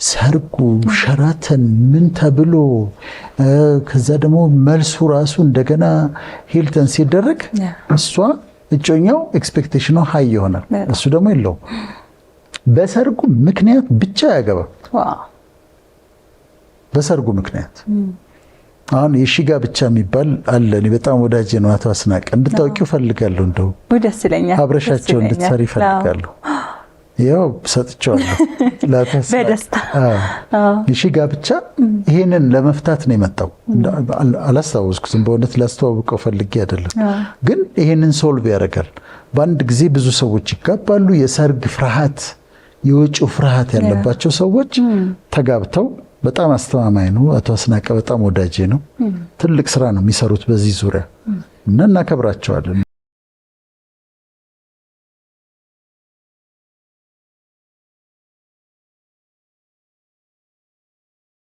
ሰርጉ ሸራተን ምን ተብሎ ከዛ ደግሞ መልሱ ራሱ እንደገና ሂልተን ሲደረግ እሷ እጮኛው ኤክስፔክቴሽኑ ሃይ ይሆናል እሱ ደግሞ የለው በሰርጉ ምክንያት ብቻ ያገባ በሰርጉ ምክንያት አሁን የሺጋ ብቻ የሚባል አለ እኔ በጣም ወዳጄ ነው አቶ አስናቀ እንድታውቂው ፈልጋለሁ እንደው ደስ ይለኛል አብረሻቸው እንድትሰሪ ፈልጋለሁ ያው ሰጥቻለሁ በደስታ የሺጋ ብቻ ይሄንን ለመፍታት ነው የመጣው አላስታውስኩም በእውነት ላስተዋውቀው ፈልጌ አይደለም ግን ይሄንን ሶልቭ ያደርጋል በአንድ ጊዜ ብዙ ሰዎች ይጋባሉ የሰርግ ፍርሃት የወጪው ፍርሃት ያለባቸው ሰዎች ተጋብተው በጣም አስተማማኝ ነው አቶ አስናቀ በጣም ወዳጄ ነው ትልቅ ስራ ነው የሚሰሩት በዚህ ዙሪያ እና እናከብራቸዋለን